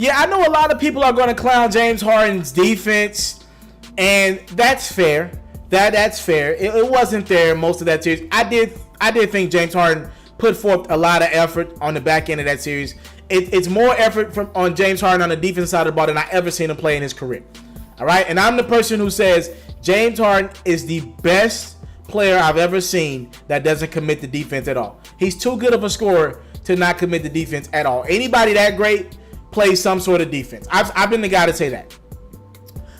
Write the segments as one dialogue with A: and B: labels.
A: Yeah, I know a lot of people are going to clown James Harden's defense, and that's fair. That's fair. It wasn't there most of that series. I did think James Harden put forth a lot of effort on the back end of that series. It's more effort on James Harden on the defense side of the ball than I ever seen him play in his career. All right, and I'm the person who says James Harden is the best player I've ever seen that doesn't commit the defense at all. He's too good of a scorer to not commit the defense at all. Anybody that great plays some sort of defense. I've been the guy to say that.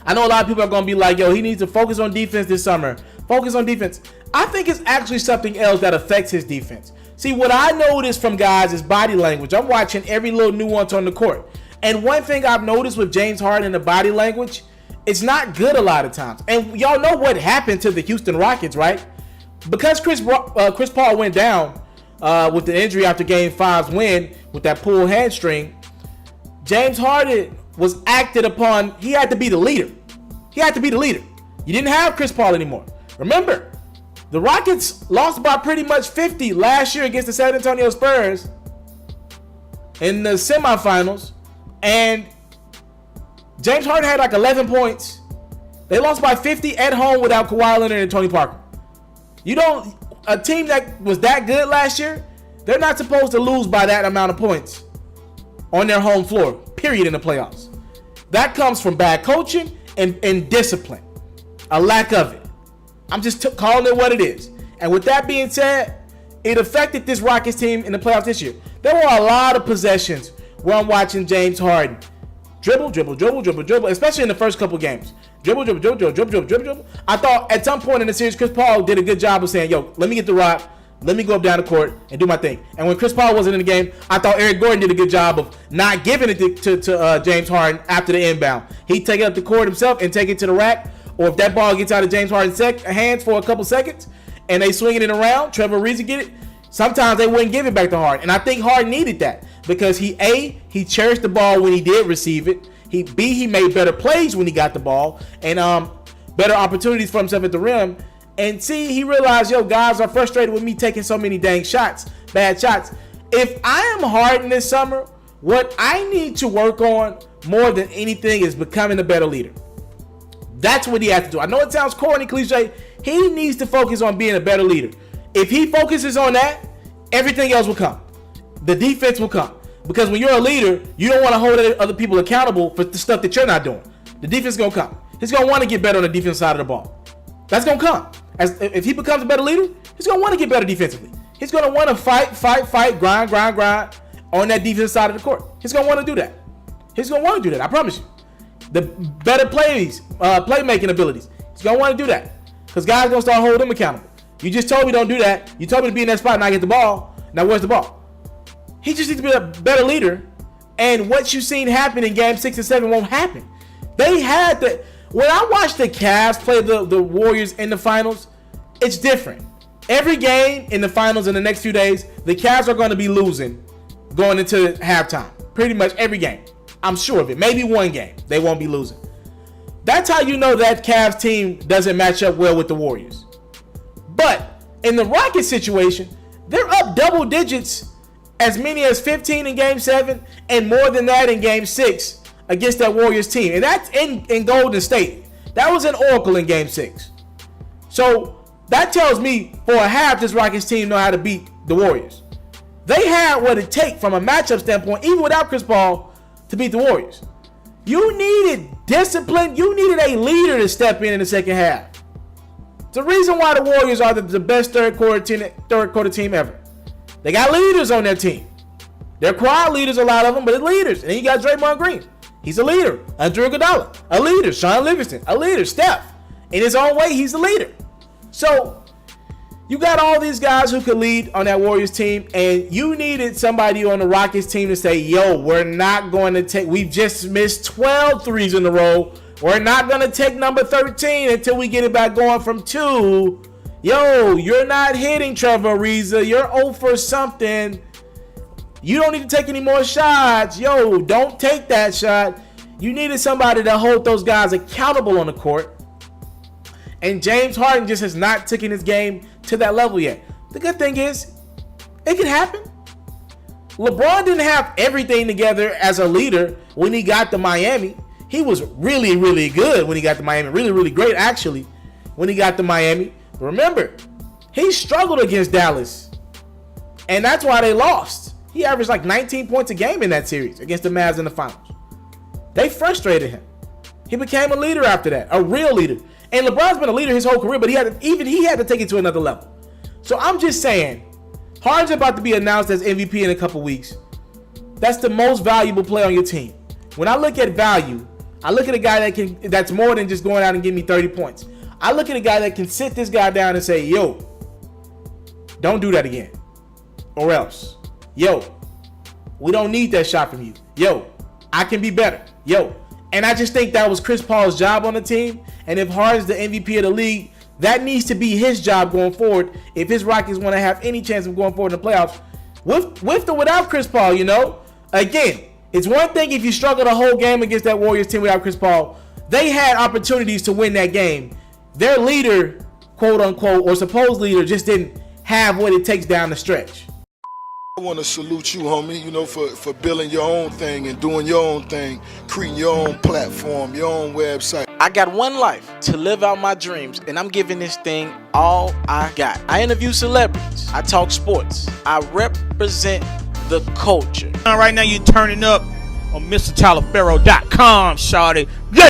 A: I know a lot of people are going to be like, yo, he needs to focus on defense this summer. Focus on defense. I think it's actually something else that affects his defense. See, what I noticed from guys is body language. I'm watching every little nuance on the court. And one thing I've noticed with James Harden and the body language, it's not good a lot of times. And y'all know what happened to the Houston Rockets, right? Because Chris Paul went down with the injury after Game 5's win with that pulled hamstring, James Harden was acted upon. He had to be the leader. You didn't have Chris Paul anymore. Remember, the Rockets lost by pretty much 50 last year against the San Antonio Spurs in the semifinals, and James Harden had like 11 points. They lost by 50 at home without Kawhi Leonard and Tony Parker. A team that was that good last year, they're not supposed to lose by that amount of points on their home floor, period, in the playoffs. That comes from bad coaching and discipline, a lack of it. I'm just calling it what it is. And with that being said, it affected this Rockets team in the playoffs this year. There were a lot of possessions where I'm watching James Harden dribble, especially in the first couple games. Dribble. I thought at some point in the series, Chris Paul did a good job of saying, yo, let me get the rock, let me go up down the court and do my thing. And when Chris Paul wasn't in the game, I thought Eric Gordon did a good job of not giving it to James Harden after the inbound. He'd take it up the court himself and take it to the rack. Or if that ball gets out of James Harden's hands for a couple seconds and they swing it around, Trevor Ariza get it, sometimes they wouldn't give it back to Harden. And I think Harden needed that because he cherished the ball when he did receive it. He made better plays when he got the ball and better opportunities for himself at the rim. And C, he realized, yo, guys are frustrated with me taking so many dang shots, bad shots. If I am Harden this summer, what I need to work on more than anything is becoming a better leader. That's what he has to do. I know it sounds corny, cliche. He needs to focus on being a better leader. If he focuses on that, everything else will come. The defense will come. Because when you're a leader, you don't want to hold other people accountable for the stuff that you're not doing. The defense is going to come. He's going to want to get better on the defense side of the ball. That's going to come. If he becomes a better leader, he's going to want to get better defensively. He's going to want to fight, grind on that defense side of the court. He's going to want to do that. I promise you. The better playmaking abilities. He's going to want to do that. Because guys are going to start holding him accountable. You just told me don't do that. You told me to be in that spot and not get the ball. Now where's the ball? He just needs to be a better leader. And what you've seen happen in Game 6 and 7 won't happen. They had the... When I watch the Cavs play the Warriors in the finals, it's different. Every game in the finals in the next few days, the Cavs are going to be losing going into halftime. Pretty much every game. I'm sure of it. Maybe one game they won't be losing. That's how you know that Cavs team doesn't match up well with the Warriors. But in the Rockets situation, they're up double digits, as many as 15 in Game 7 and more than that in Game 6 against that Warriors team. And that's in Golden State. That was an Oracle in Game 6. So that tells me for a half this Rockets team know how to beat the Warriors. They had what it takes from a matchup standpoint, even without Chris Paul, to beat the Warriors. You needed discipline. You needed a leader to step in the second half. It's the reason why the Warriors are the best third quarter team ever. They got leaders on their team. They're crowd leaders, a lot of them, but they're leaders. And then you got Draymond Green. He's a leader. Andrew Iguodala, a leader. Sean Livingston, a leader. Steph, in his own way, he's a leader. So you got all these guys who could lead on that Warriors team, and you needed somebody on the Rockets team to say, yo, we're not going to take, we've just missed 12 threes in a row. We're not going to take number 13 until we get it back going from 2. Yo, you're not hitting, Trevor Ariza. You're 0 for something. You don't need to take any more shots. Yo, don't take that shot. You needed somebody to hold those guys accountable on the court. And James Harden just has not taken his game to that level yet. The good thing is, it can happen. LeBron didn't have everything together as a leader when he got to Miami. He was really, really good when he got to Miami. Really, really great, actually, when he got to Miami. But remember, he struggled against Dallas. And that's why they lost. He averaged like 19 points a game in that series against the Mavs in the finals. They frustrated him. He became a leader after that, a real leader. And LeBron's been a leader his whole career, but he had to take it to another level. So I'm just saying, Harden's about to be announced as MVP in a couple weeks. That's the most valuable player on your team. When I look at value, I look at a guy that's more than just going out and giving me 30 points. I look at a guy that can sit this guy down and say, yo, don't do that again. Or else. Yo, we don't need that shot from you. Yo, I can be better. Yo. And I just think that was Chris Paul's job on the team. And if Harden's the MVP of the league, that needs to be his job going forward if his Rockets want to have any chance of going forward in the playoffs. With or without Chris Paul, you know? Again, it's one thing if you struggle the whole game against that Warriors team without Chris Paul. They had opportunities to win that game. Their leader, quote unquote, or supposed leader, just didn't have what it takes down the stretch.
B: I want to salute you, homie, for building your own thing and doing your own thing, creating your own platform, your own website.
C: I got one life to live out my dreams, and I'm giving this thing all I got. I interview celebrities. I talk sports. I represent the culture.
D: Right now, you're turning up on MrTaliaferro.com, shawty. Yeah.